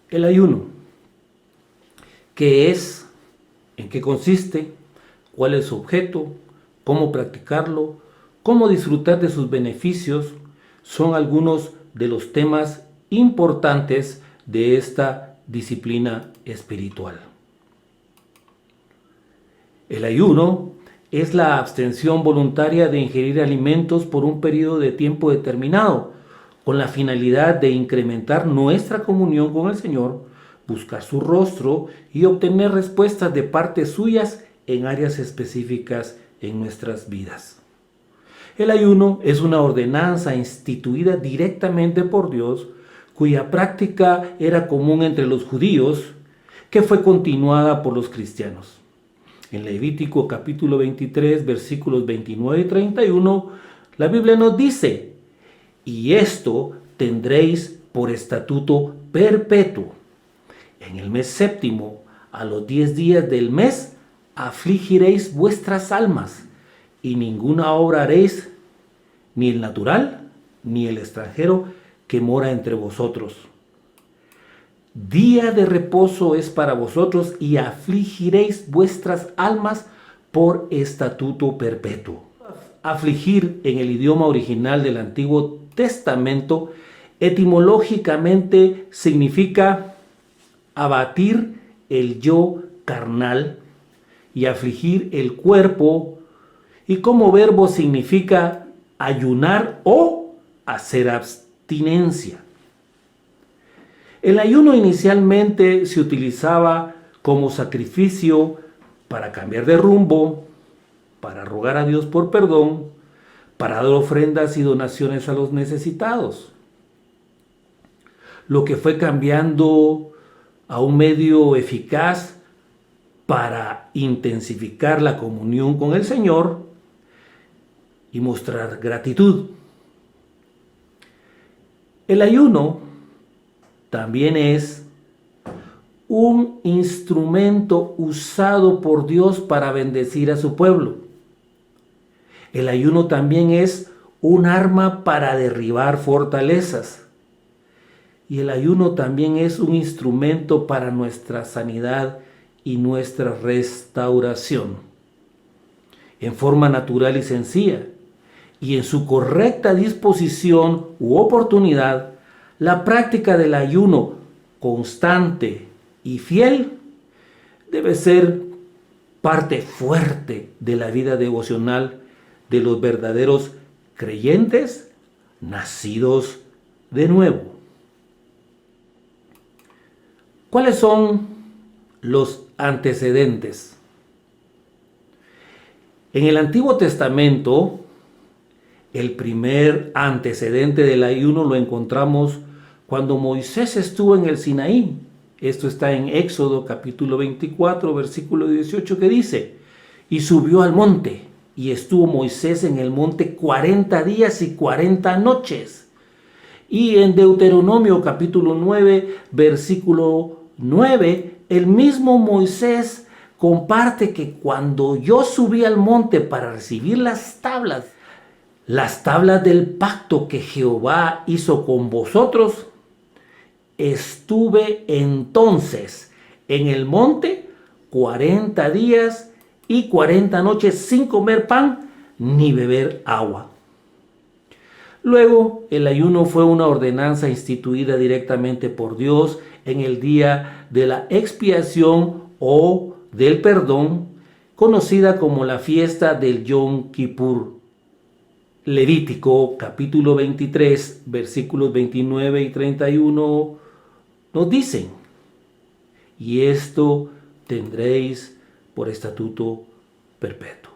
El ayuno, ¿qué es? ¿En qué consiste? ¿Cuál es su objeto? ¿Cómo practicarlo? ¿Cómo disfrutar de sus beneficios? Son algunos de los temas importantes de esta disciplina espiritual. El ayuno es la abstención voluntaria de ingerir alimentos por un periodo de tiempo determinado, con la finalidad de incrementar nuestra comunión con el Señor, buscar su rostro y obtener respuestas de parte suyas en áreas específicas en nuestras vidas. El ayuno es una ordenanza instituida directamente por Dios, cuya práctica era común entre los judíos, que fue continuada por los cristianos. En Levítico capítulo 23, versículos 29 y 31, la Biblia nos dice: y esto tendréis por estatuto perpetuo. En el mes séptimo, a los 10 días del mes, afligiréis vuestras almas, y ninguna obra haréis, ni el natural, ni el extranjero que mora entre vosotros. Día de reposo es para vosotros, y afligiréis vuestras almas por estatuto perpetuo. Afligir en el idioma original del Antiguo Testamento etimológicamente significa abatir el yo carnal y afligir el cuerpo, y como verbo significa ayunar o hacer abstinencia. El ayuno inicialmente se utilizaba como sacrificio para cambiar de rumbo, para rogar a Dios por perdón, para dar ofrendas y donaciones a los necesitados. Lo que fue cambiando a un medio eficaz para intensificar la comunión con el Señor y mostrar gratitud. El ayuno también es un instrumento usado por Dios para bendecir a su pueblo. El ayuno también es un arma para derribar fortalezas. Y el ayuno también es un instrumento para nuestra sanidad y nuestra restauración. En forma natural y sencilla, y en su correcta disposición u oportunidad, la práctica del ayuno constante y fiel debe ser parte fuerte de la vida devocional de los verdaderos creyentes nacidos de nuevo. ¿Cuáles son los antecedentes? En el Antiguo Testamento, el primer antecedente del ayuno lo encontramos cuando Moisés estuvo en el Sinaí. Esto está en Éxodo capítulo 24, versículo 18, que dice: y subió al monte, y estuvo Moisés en el monte 40 días y 40 noches. Y en Deuteronomio capítulo 9, versículo 9, el mismo Moisés comparte que cuando yo subí al monte para recibir las tablas del pacto que Jehová hizo con vosotros, estuve entonces en el monte 40 días y 40 noches sin comer pan ni beber agua. Luego, el ayuno fue una ordenanza instituida directamente por Dios en el día de la expiación o del perdón, conocida como la fiesta del Yom Kippur. Levítico capítulo 23, versículos 29 y 31 nos dicen: y esto tendréis por estatuto perpetuo.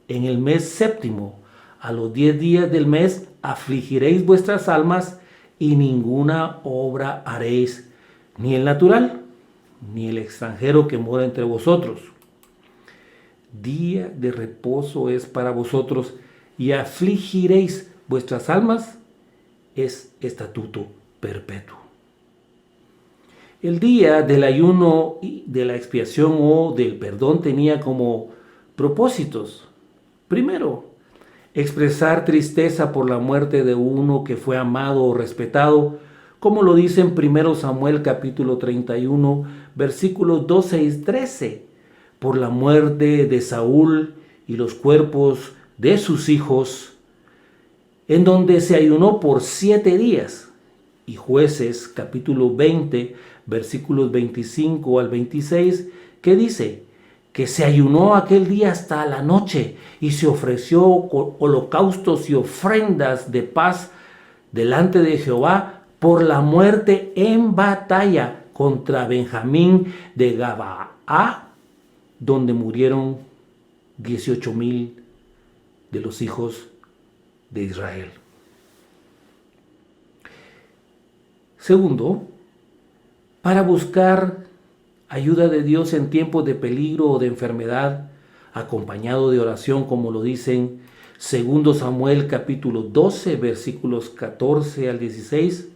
En el mes séptimo, a los 10 días del mes, afligiréis vuestras almas, y ninguna obra haréis, ni el natural, ni el extranjero que mora entre vosotros. Día de reposo es para vosotros, y afligiréis vuestras almas, es estatuto perpetuo. El día del ayuno y de la expiación o del perdón tenía como propósitos: primero, expresar tristeza por la muerte de uno que fue amado o respetado, como lo dice en 1 Samuel capítulo 31, versículos 12 y 13, por la muerte de Saúl y los cuerpos de sus hijos, en donde se ayunó por 7 días. Y Jueces capítulo 20, versículos 25 al 26, que dice que se ayunó aquel día hasta la noche y se ofreció holocaustos y ofrendas de paz delante de Jehová por la muerte en batalla contra Benjamín de Gabaa, donde murieron 18,000 de los hijos de Israel. Segundo, para buscar ayuda de Dios en tiempos de peligro o de enfermedad, acompañado de oración, como lo dicen 2 Samuel capítulo 12, versículos 14 al 16,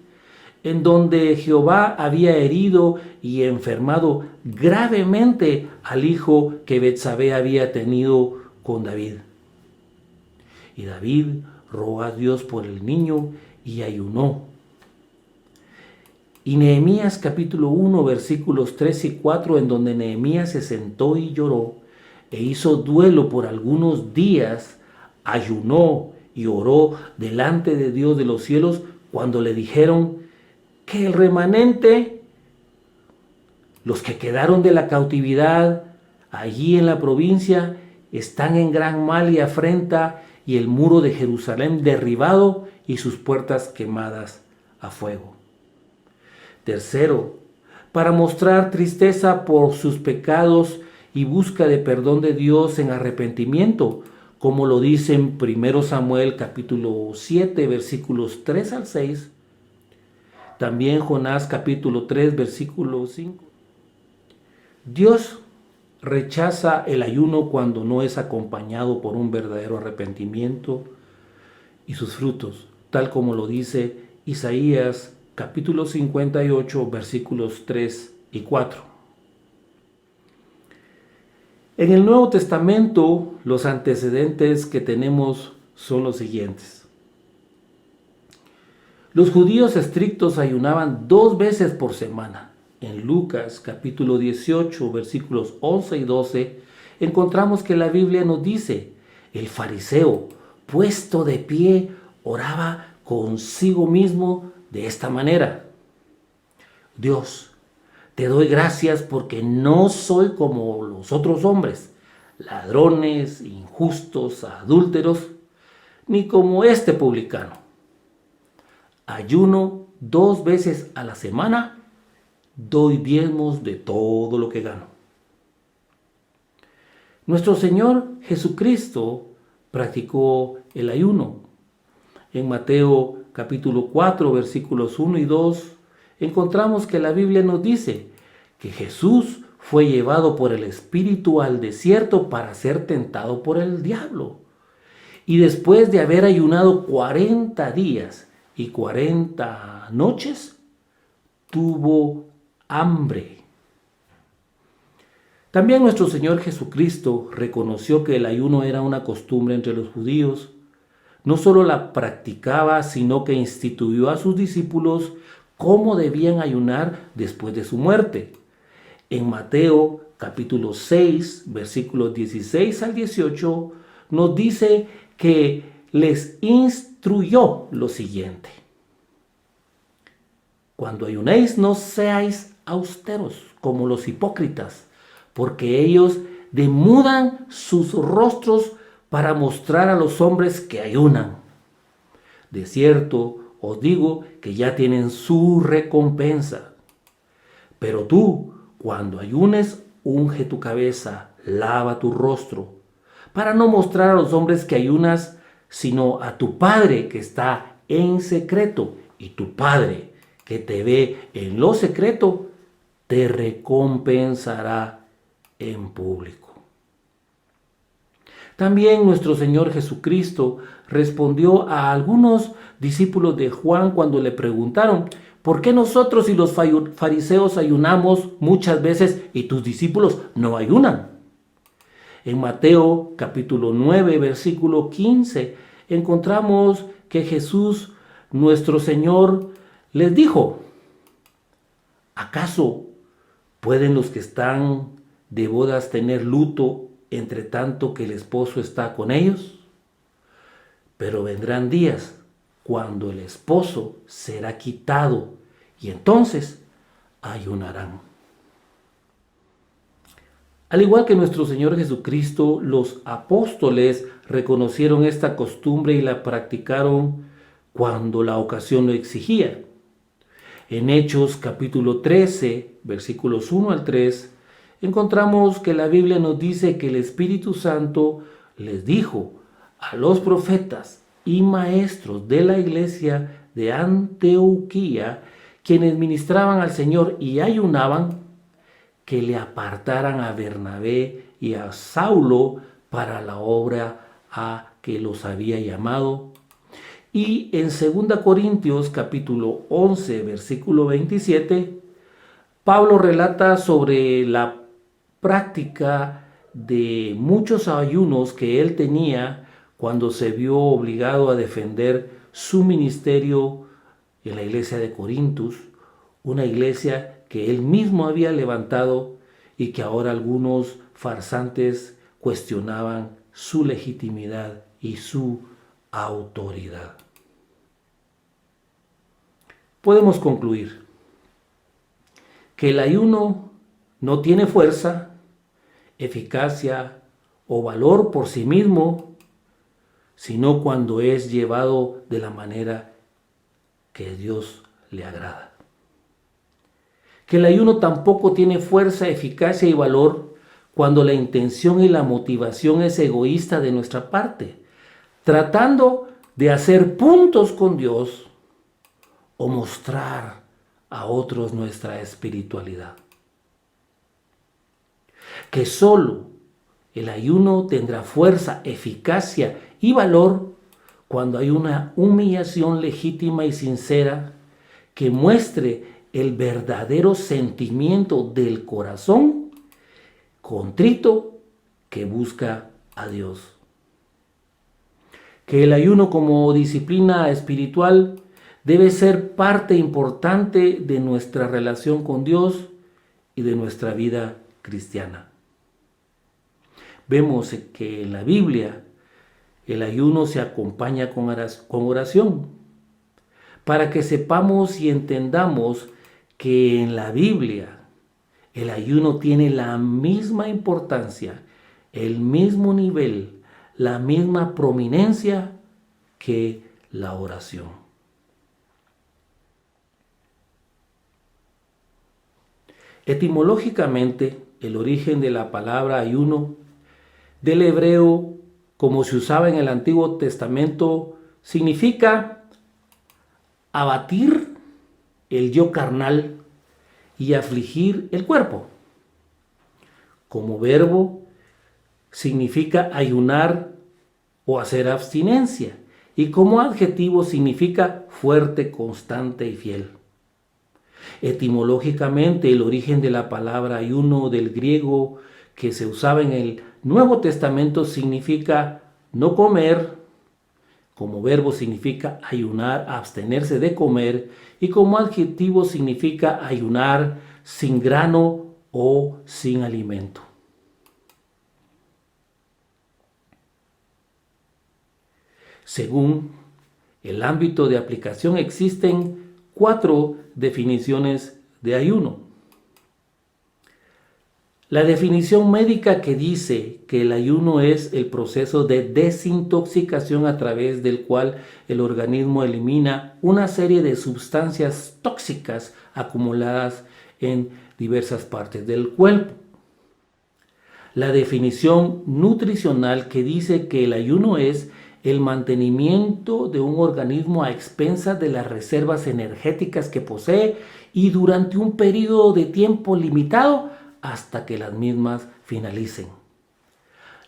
en donde Jehová había herido y enfermado gravemente al hijo que Betsabé había tenido con David. Y David rogó a Dios por el niño y ayunó. Y Nehemías capítulo 1, versículos 3 y 4, en donde Nehemías se sentó y lloró e hizo duelo por algunos días, ayunó y oró delante de Dios de los cielos cuando le dijeron que el remanente, los que quedaron de la cautividad allí en la provincia, están en gran mal y afrenta, y el muro de Jerusalén derribado y sus puertas quemadas a fuego. Tercero, para mostrar tristeza por sus pecados y busca de perdón de Dios en arrepentimiento, como lo dice en 1 Samuel capítulo 7, versículos 3 al 6, también Jonás capítulo 3, versículo 5. Dios rechaza el ayuno cuando no es acompañado por un verdadero arrepentimiento y sus frutos, tal como lo dice Isaías capítulo 58, versículos 3 y 4. En el Nuevo Testamento, los antecedentes que tenemos son los siguientes. Los judíos estrictos ayunaban 2 veces por semana. En Lucas capítulo 18, versículos 11 y 12, encontramos que la Biblia nos dice: el fariseo, puesto de pie, oraba consigo mismo de esta manera: Dios, te doy gracias porque no soy como los otros hombres, ladrones, injustos, adúlteros, ni como este publicano. Ayuno 2 veces a la semana, doy diezmos de todo lo que gano. Nuestro Señor Jesucristo practicó el ayuno. En Mateo capítulo 4, versículos 1 y 2, encontramos que la Biblia nos dice que Jesús fue llevado por el Espíritu al desierto para ser tentado por el diablo. Y después de haber ayunado 40 días y 40 noches, tuvo hambre. También nuestro Señor Jesucristo reconoció que el ayuno era una costumbre entre los judíos. No solo la practicaba, sino que instituyó a sus discípulos cómo debían ayunar después de su muerte. En Mateo capítulo 6, versículos 16 al 18, nos dice que les instruyó lo siguiente: cuando ayunéis no seáis austeros como los hipócritas, porque ellos demudan sus rostros para mostrar a los hombres que ayunan. De cierto os digo que ya tienen su recompensa. Pero tú, cuando ayunes, unge tu cabeza, lava tu rostro, para no mostrar a los hombres que ayunas, sino a tu Padre que está en secreto, y tu Padre que te ve en lo secreto, te recompensará en público. También nuestro Señor Jesucristo respondió a algunos discípulos de Juan cuando le preguntaron: ¿por qué nosotros y los fariseos ayunamos muchas veces y tus discípulos no ayunan? En Mateo capítulo 9, versículo 15, encontramos que Jesús, nuestro Señor, les dijo: ¿acaso pueden los que están de bodas tener luto entre tanto que el esposo está con ellos? Pero vendrán días cuando el esposo será quitado y entonces ayunarán. Al igual que nuestro Señor Jesucristo, los apóstoles reconocieron esta costumbre y la practicaron cuando la ocasión lo exigía. En Hechos capítulo 13, versículos 1 al 3, encontramos que la Biblia nos dice que el Espíritu Santo les dijo a los profetas y maestros de la iglesia de Antioquía, quienes ministraban al Señor y ayunaban, que le apartaran a Bernabé y a Saulo para la obra a que los había llamado. Y en 2 Corintios capítulo 11, versículo 27, Pablo relata sobre la práctica de muchos ayunos que él tenía cuando se vio obligado a defender su ministerio en la iglesia de Corintios, una iglesia que él mismo había levantado y que ahora algunos farsantes cuestionaban su legitimidad y su autoridad. Podemos concluir que el ayuno no tiene fuerza, eficacia o valor por sí mismo, sino cuando es llevado de la manera que Dios le agrada. Que el ayuno tampoco tiene fuerza, eficacia y valor cuando la intención y la motivación es egoísta de nuestra parte, tratando de hacer puntos con Dios o mostrar a otros nuestra espiritualidad. Que solo el ayuno tendrá fuerza, eficacia y valor cuando hay una humillación legítima y sincera que muestre el verdadero sentimiento del corazón contrito que busca a Dios. Que el ayuno como disciplina espiritual debe ser parte importante de nuestra relación con Dios y de nuestra vida cristiana. Vemos que en la Biblia el ayuno se acompaña con oración, para que sepamos y entendamos que en la Biblia el ayuno tiene la misma importancia, el mismo nivel, la misma prominencia que la oración. Etimológicamente, el origen de la palabra ayuno del hebreo, como se usaba en el Antiguo Testamento, significa abatir el yo carnal y afligir el cuerpo. Como verbo significa ayunar o hacer abstinencia, y como adjetivo significa fuerte, constante y fiel. Etimológicamente, el origen de la palabra ayuno del griego que se usaba en el Nuevo Testamento significa no comer, como verbo significa ayunar, abstenerse de comer, y como adjetivo significa ayunar sin grano o sin alimento. Según el ámbito de aplicación existen 4 definiciones de ayuno. La definición médica que dice que el ayuno es el proceso de desintoxicación a través del cual el organismo elimina una serie de sustancias tóxicas acumuladas en diversas partes del cuerpo. La definición nutricional que dice que el ayuno es el mantenimiento de un organismo a expensas de las reservas energéticas que posee y durante un periodo de tiempo limitado hasta que las mismas finalicen.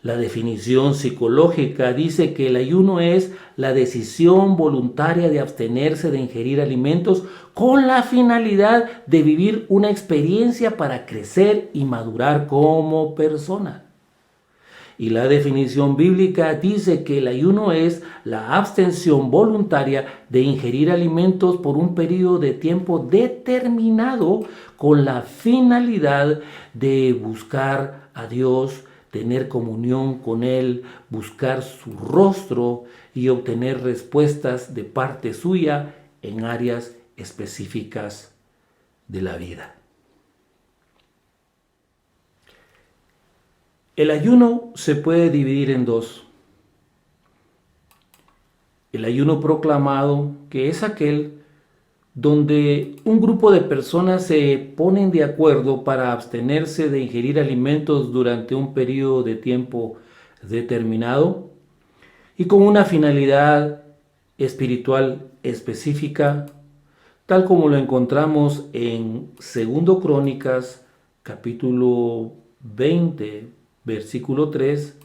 La definición psicológica dice que el ayuno es la decisión voluntaria de abstenerse de ingerir alimentos con la finalidad de vivir una experiencia para crecer y madurar como persona. Y la definición bíblica dice que el ayuno es la abstención voluntaria de ingerir alimentos por un periodo de tiempo determinado con la finalidad de buscar a Dios, tener comunión con Él, buscar su rostro y obtener respuestas de parte suya en áreas específicas de la vida. El ayuno se puede dividir en dos. El ayuno proclamado, que es aquel donde un grupo de personas se ponen de acuerdo para abstenerse de ingerir alimentos durante un periodo de tiempo determinado y con una finalidad espiritual específica, tal como lo encontramos en 2 Crónicas, capítulo 20, versículo 3,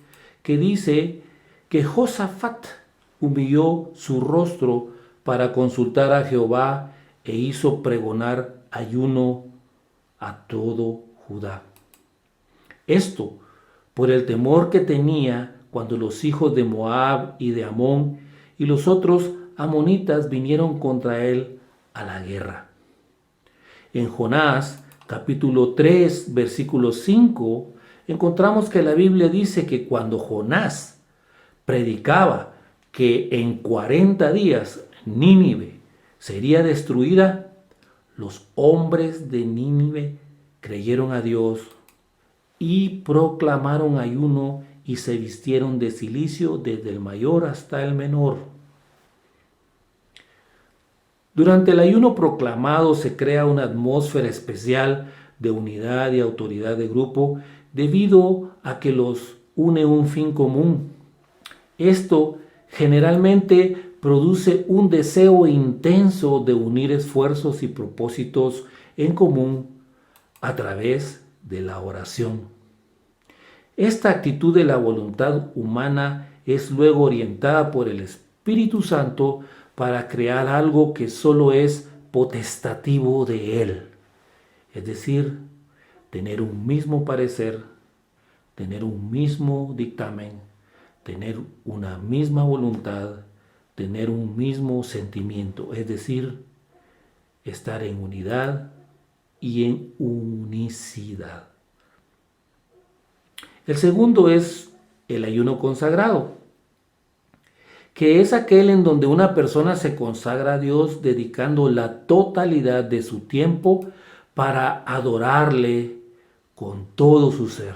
que dice que Josafat humilló su rostro para consultar a Jehová e hizo pregonar ayuno a todo Judá. Esto por el temor que tenía cuando los hijos de Moab y de Amón y los otros amonitas vinieron contra él a la guerra. En Jonás, capítulo 3, versículo 5, encontramos que la Biblia dice que cuando Jonás predicaba que en 40 días Nínive sería destruida, los hombres de Nínive creyeron a Dios y proclamaron ayuno y se vistieron de cilicio desde el mayor hasta el menor. Durante el ayuno proclamado se crea una atmósfera especial de unidad y autoridad de grupo debido a que los une un fin común. Esto generalmente produce un deseo intenso de unir esfuerzos y propósitos en común a través de la oración. Esta actitud de la voluntad humana es luego orientada por el Espíritu Santo para crear algo que solo es potestativo de Él, es decir, tener un mismo parecer, tener un mismo dictamen, tener una misma voluntad, tener un mismo sentimiento, es decir, estar en unidad y en unicidad. El segundo es el ayuno consagrado, que es aquel en donde una persona se consagra a Dios dedicando la totalidad de su tiempo para adorarle con todo su ser,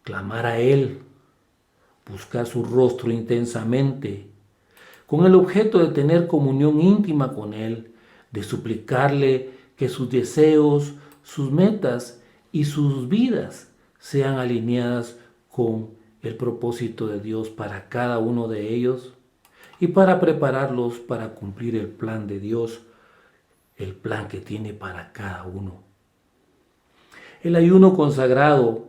clamar a Él, buscar su rostro intensamente, con el objeto de tener comunión íntima con Él, de suplicarle que sus deseos, sus metas y sus vidas sean alineadas con el propósito de Dios para cada uno de ellos y para prepararlos para cumplir el plan de Dios, el plan que tiene para cada uno. El ayuno consagrado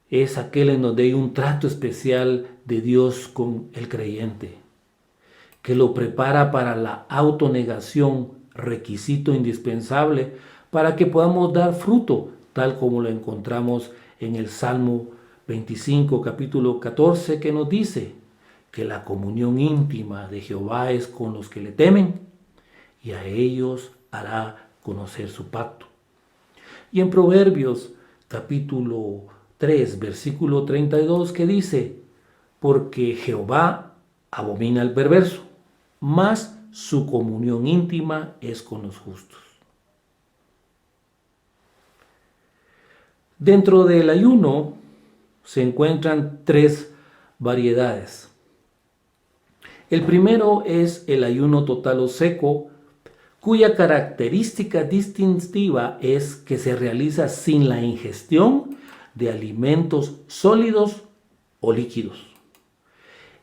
es aquel en donde hay un trato especial de Dios con el creyente, que lo prepara para la autonegación, requisito indispensable para que podamos dar fruto, tal como lo encontramos en el Salmo 25, capítulo 14, que nos dice que la comunión íntima de Jehová es con los que le temen y a ellos hará conocer su pacto. Y en Proverbios, capítulo 3, versículo 32, que dice, porque Jehová abomina al perverso, mas su comunión íntima es con los justos. Dentro del ayuno se encuentran tres variedades. El primero es el ayuno total o seco, cuya característica distintiva es que se realiza sin la ingestión de alimentos sólidos o líquidos.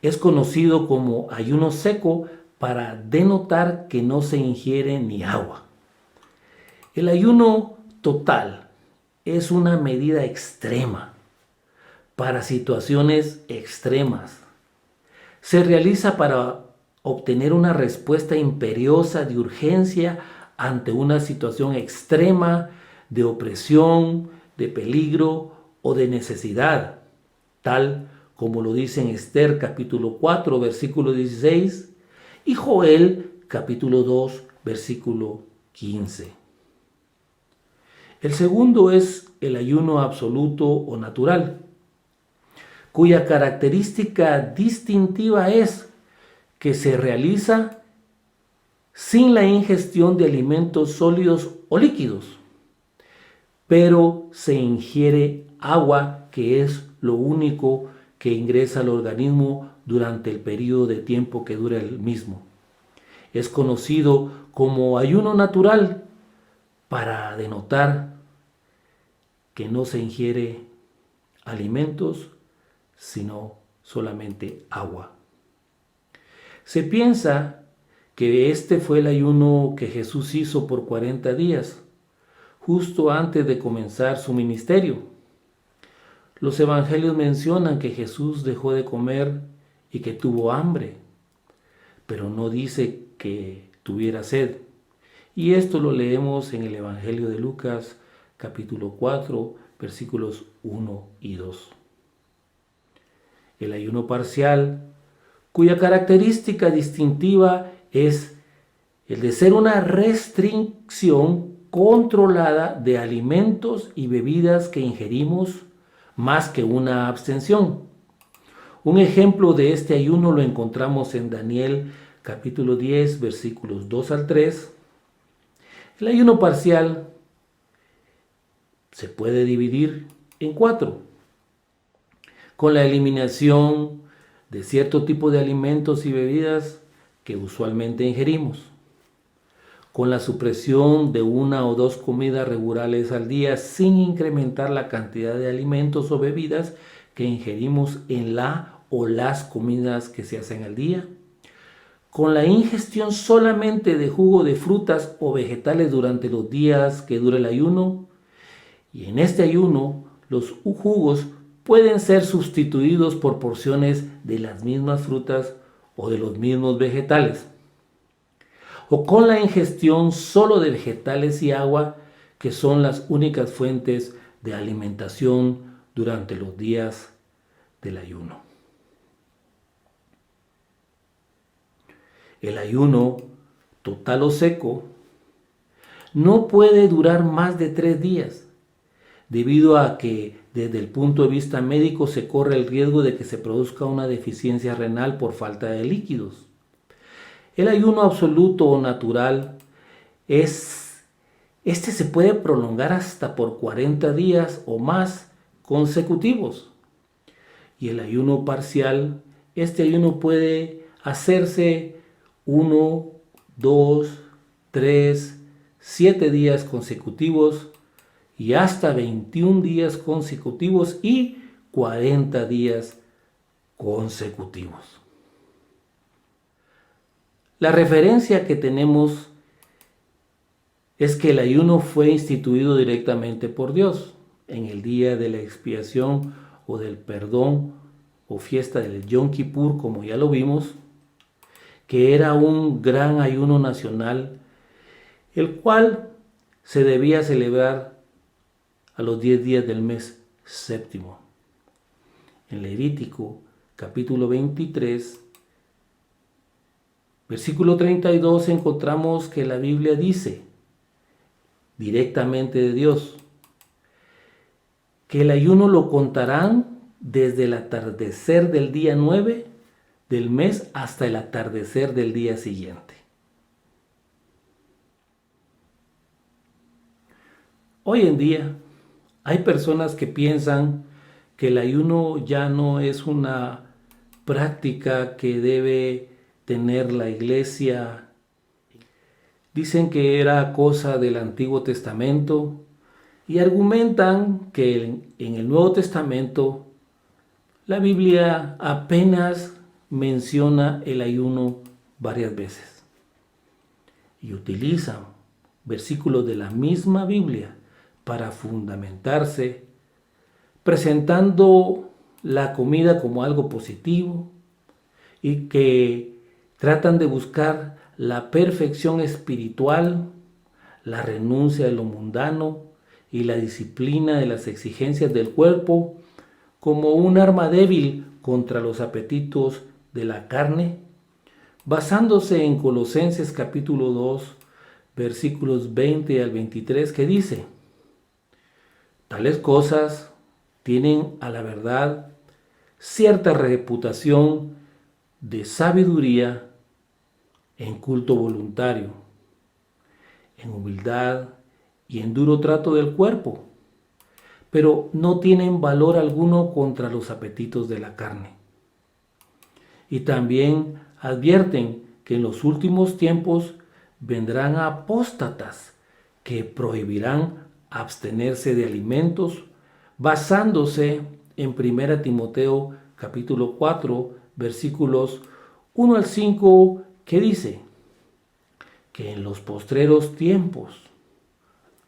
Es conocido como ayuno seco para denotar que no se ingiere ni agua. El ayuno total es una medida extrema para situaciones extremas. Se realiza para obtener una respuesta imperiosa de urgencia ante una situación extrema de opresión, de peligro o de necesidad. tal como lo dice en Esther capítulo 4, versículo 16 y Joel capítulo 2, versículo 15. El segundo es el ayuno absoluto o natural, cuya característica distintiva es que se realiza sin la ingestión de alimentos sólidos o líquidos, pero se ingiere agua, que es lo único que ingresa al organismo durante el periodo de tiempo que dura el mismo. Es conocido como ayuno natural para denotar que no se ingiere alimentos, sino solamente agua. Se piensa que este fue el ayuno que Jesús hizo por 40 días, justo antes de comenzar su ministerio. Los evangelios mencionan que Jesús dejó de comer y que tuvo hambre, pero no dice que tuviera sed. Y esto lo leemos en el Evangelio de Lucas, capítulo 4, versículos 1 y 2. El ayuno parcial, cuya característica distintiva es el de ser una restricción controlada de alimentos y bebidas que ingerimos, más que una abstención. Un ejemplo de este ayuno lo encontramos en Daniel capítulo 10, versículos 2 al 3. El ayuno parcial se puede dividir en 4, con la eliminación de cierto tipo de alimentos y bebidas que usualmente ingerimos, con la supresión de 1 o 2 comidas regulares al día sin incrementar la cantidad de alimentos o bebidas que ingerimos en la o las comidas que se hacen al día, con la ingestión solamente de jugo de frutas o vegetales durante los días que dura el ayuno. Y en este ayuno los jugos pueden ser sustituidos por porciones de las mismas frutas o de los mismos vegetales, o con la ingestión solo de vegetales y agua, que son las únicas fuentes de alimentación durante los días del ayuno. El ayuno total o seco no puede durar más de 3 días, debido a que desde el punto de vista médico se corre el riesgo de que se produzca una deficiencia renal por falta de líquidos. El ayuno absoluto o natural se puede prolongar hasta por 40 días o más consecutivos. Y el ayuno parcial, este ayuno puede hacerse 1, 2, 3, 7 días consecutivos y hasta 21 días consecutivos y 40 días consecutivos. La referencia que tenemos es que el ayuno fue instituido directamente por Dios en el día de la expiación o del perdón o fiesta del Yom Kippur, como ya lo vimos, que era un gran ayuno nacional, el cual se debía celebrar a los 10 días del mes séptimo. En Levítico capítulo 23, versículo 32, encontramos que la Biblia dice, directamente de Dios, que el ayuno lo contarán desde el atardecer del día 9 del mes hasta el atardecer del día siguiente. Hoy en día hay personas que piensan que el ayuno ya no es una práctica que debe tener la iglesia. Dicen que era cosa del Antiguo Testamento y argumentan que en el Nuevo Testamento la Biblia apenas menciona el ayuno varias veces y utilizan versículos de la misma Biblia para fundamentarse, presentando la comida como algo positivo y que tratan de buscar la perfección espiritual, la renuncia de lo mundano y la disciplina de las exigencias del cuerpo como un arma débil contra los apetitos de la carne, basándose en Colosenses capítulo 2, versículos 20 al 23, que dice: tales cosas tienen a la verdad cierta reputación de sabiduría en culto voluntario, en humildad y en duro trato del cuerpo, pero no tienen valor alguno contra los apetitos de la carne. Y también advierten que en los últimos tiempos vendrán apóstatas que prohibirán abstenerse de alimentos, basándose en 1 Timoteo capítulo 4, versículos 1 al 5, que dice que en los postreros tiempos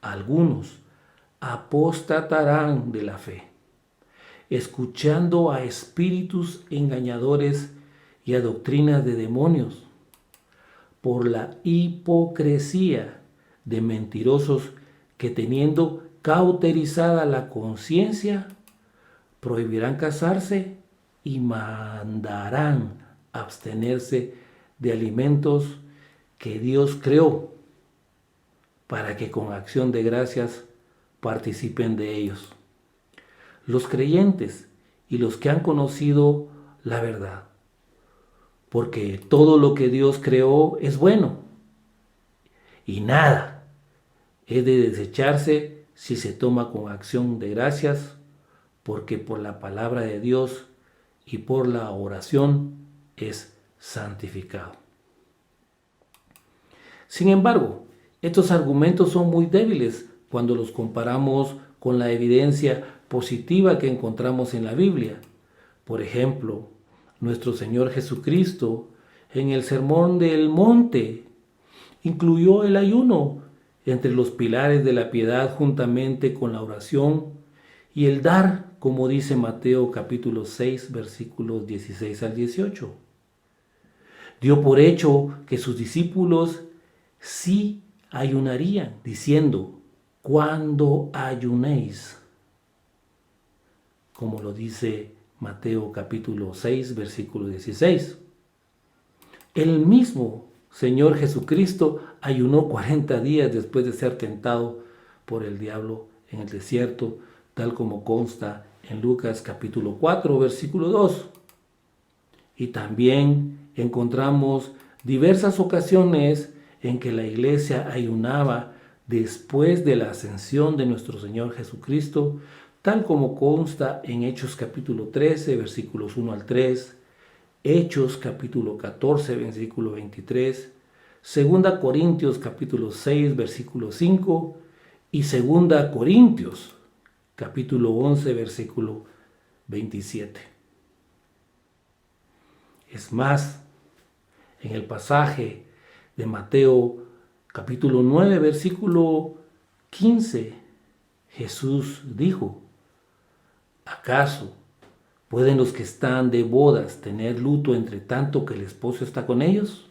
algunos apostatarán de la fe, escuchando a espíritus engañadores y a doctrinas de demonios, por la hipocresía de mentirosos que, teniendo cauterizada la conciencia, prohibirán casarse y mandarán abstenerse de alimentos que Dios creó, para que con acción de gracias participen de ellos los creyentes y los que han conocido la verdad. Porque todo lo que Dios creó es bueno, y nada es de desecharse si se toma con acción de gracias, porque por la palabra de Dios y por la oración es santificado. Sin embargo, estos argumentos son muy débiles cuando los comparamos con la evidencia positiva que encontramos en la Biblia. Por ejemplo, nuestro Señor Jesucristo, en el Sermón del Monte, incluyó el ayuno entre los pilares de la piedad, juntamente con la oración y el dar, como dice Mateo capítulo 6, versículos 16 al 18. Dio por hecho que sus discípulos sí ayunarían, diciendo: cuando ayunéis, como lo dice Mateo capítulo 6, versículo 16. El mismo Señor Jesucristo ayunó 40 días después de ser tentado por el diablo en el desierto, tal como consta en Lucas capítulo 4, versículo 2. Y también encontramos diversas ocasiones en que la iglesia ayunaba después de la ascensión de nuestro Señor Jesucristo, tal como consta en Hechos capítulo 13, versículos 1 al 3, Hechos capítulo 14, versículo 23, 2 Corintios capítulo 6, versículo 5 y 2 Corintios capítulo 11, versículo 27. Es más, en el pasaje de Mateo capítulo 9, versículo 15, Jesús dijo: ¿acaso pueden los que están de bodas tener luto entre tanto que el esposo está con ellos?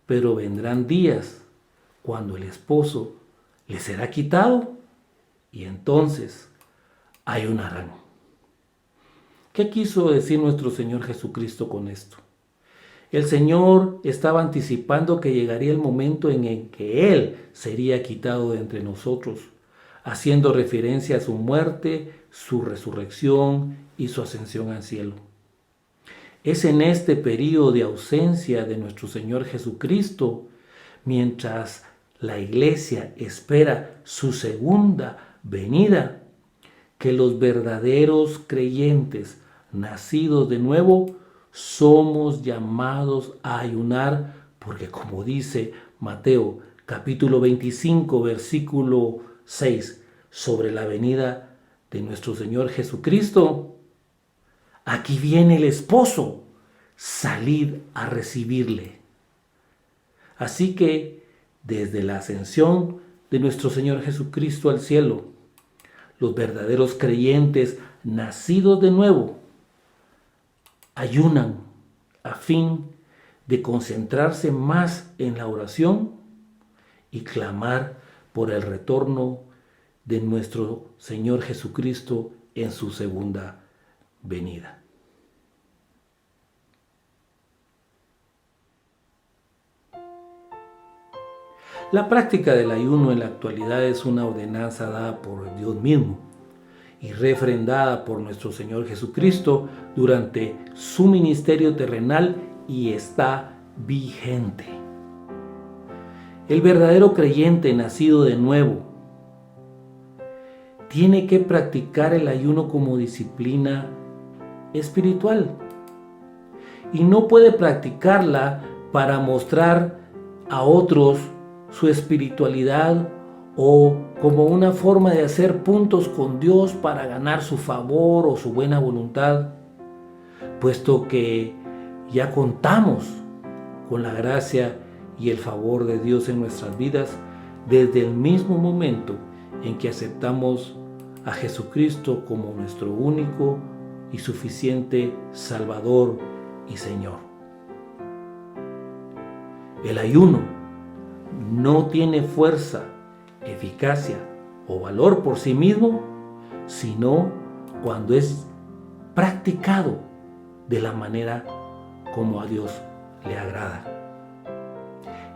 Pero vendrán días cuando el esposo les será quitado, y entonces ayunarán. ¿Qué quiso decir nuestro Señor Jesucristo con esto? El Señor estaba anticipando que llegaría el momento en el que Él sería quitado de entre nosotros, haciendo referencia a su muerte, su resurrección y su ascensión al cielo. Es en este periodo de ausencia de nuestro Señor Jesucristo, mientras la iglesia espera su segunda venida, que los verdaderos creyentes nacidos de nuevo somos llamados a ayunar, porque como dice Mateo capítulo 25, versículo 6, sobre la venida de nuestro Señor Jesucristo: aquí viene el esposo, salid a recibirle. Así que desde la ascensión de nuestro Señor Jesucristo al cielo, los verdaderos creyentes nacidos de nuevo ayunan a fin de concentrarse más en la oración y clamar por el retorno de nuestro Señor Jesucristo en su segunda venida. La práctica del ayuno en la actualidad es una ordenanza dada por Dios mismo y refrendada por nuestro Señor Jesucristo durante su ministerio terrenal y está vigente. El verdadero creyente nacido de nuevo tiene que practicar el ayuno como disciplina espiritual y no puede practicarla para mostrar a otros su espiritualidad o como una forma de hacer puntos con Dios para ganar su favor o su buena voluntad, puesto que ya contamos con la gracia y el favor de Dios en nuestras vidas desde el mismo momento en que aceptamos a Jesucristo como nuestro único y suficiente Salvador y Señor. El ayuno no tiene fuerza, eficacia o valor por sí mismo, sino cuando es practicado de la manera como a Dios le agrada.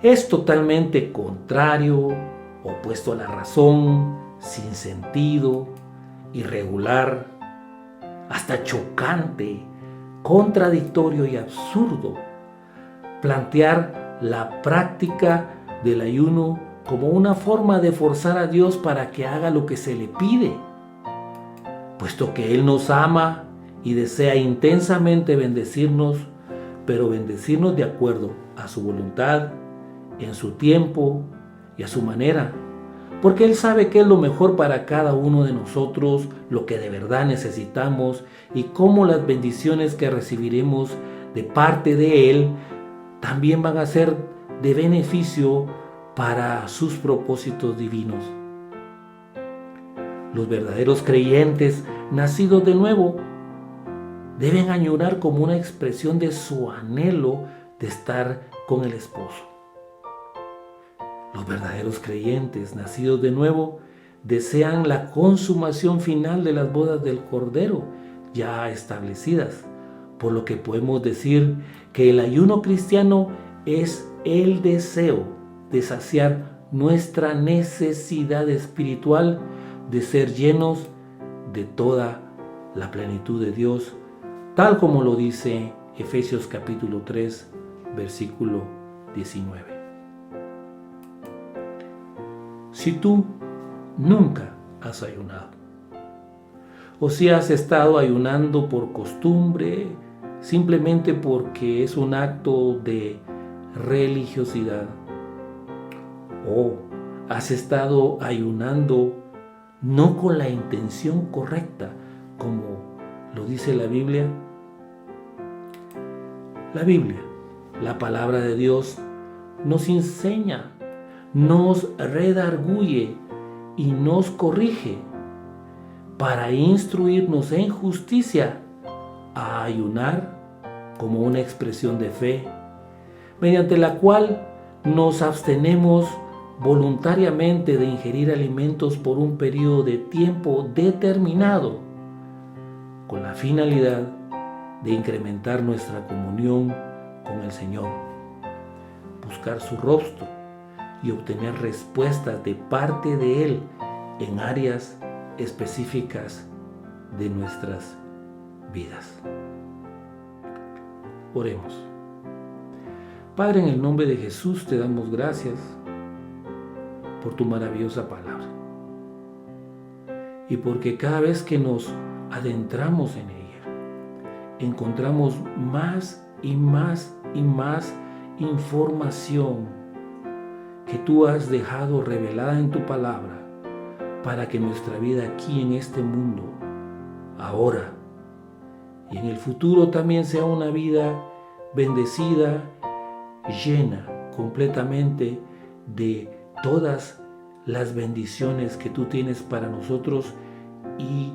Es totalmente contrario, opuesto a la razón, sin sentido, irregular, hasta chocante, contradictorio y absurdo plantear la práctica del ayuno como una forma de forzar a Dios para que haga lo que se le pide, puesto que Él nos ama y desea intensamente bendecirnos, pero bendecirnos de acuerdo a su voluntad, en su tiempo y a su manera, porque Él sabe qué es lo mejor para cada uno de nosotros, lo que de verdad necesitamos y cómo las bendiciones que recibiremos de parte de Él también van a ser de beneficio para sus propósitos divinos. Los verdaderos creyentes nacidos de nuevo deben añorar como una expresión de su anhelo de estar con el esposo. Los verdaderos creyentes nacidos de nuevo desean la consumación final de las bodas del Cordero ya establecidas, por lo que podemos decir que el ayuno cristiano es el deseo de saciar nuestra necesidad espiritual de ser llenos de toda la plenitud de Dios, tal como lo dice Efesios capítulo 3, versículo 19. Si tú nunca has ayunado, o si has estado ayunando por costumbre, simplemente porque es un acto de religiosidad, o has estado ayunando no con la intención correcta, como lo dice la Biblia, la palabra de Dios, nos enseña, nos redarguye y nos corrige para instruirnos en justicia a ayunar como una expresión de fe, mediante la cual nos abstenemos voluntariamente de ingerir alimentos por un periodo de tiempo determinado, con la finalidad de incrementar nuestra comunión con el Señor, buscar su rostro y obtener respuestas de parte de Él en áreas específicas de nuestras vidas. Oremos. Padre, en el nombre de Jesús te damos gracias por tu maravillosa palabra y porque cada vez que nos adentramos en ella encontramos más y más y más información que tú has dejado revelada en tu palabra para que nuestra vida aquí en este mundo, ahora y en el futuro también sea una vida bendecida, llena completamente de todas las bendiciones que tú tienes para nosotros y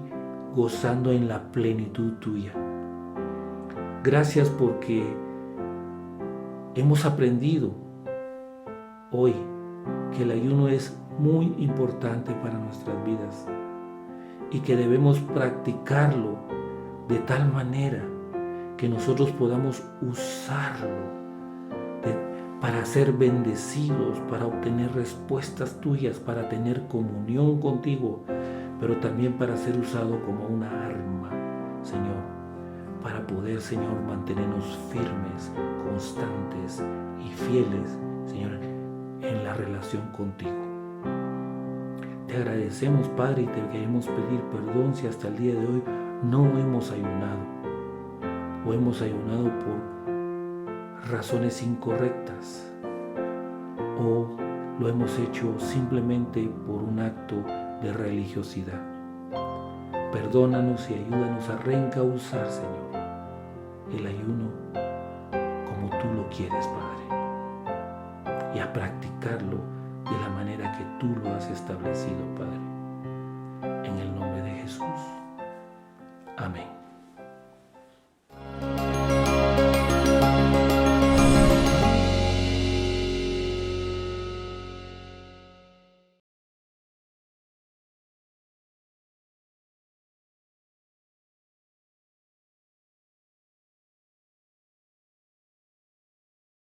gozando en la plenitud tuya. Gracias porque hemos aprendido hoy que el ayuno es muy importante para nuestras vidas y que debemos practicarlo de tal manera que nosotros podamos usarlo para ser bendecidos, para obtener respuestas tuyas, para tener comunión contigo, pero también para ser usado como una arma, Señor, para poder, Señor, mantenernos firmes, constantes y fieles, Señor, en la relación contigo. Te agradecemos, Padre, y te queremos pedir perdón si hasta el día de hoy no hemos ayunado o hemos ayunado por razones incorrectas o lo hemos hecho simplemente por un acto de religiosidad. Perdónanos y ayúdanos a reencauzar, Señor, el ayuno como tú lo quieres, Padre, y a practicarlo de la manera que tú lo has establecido, Padre.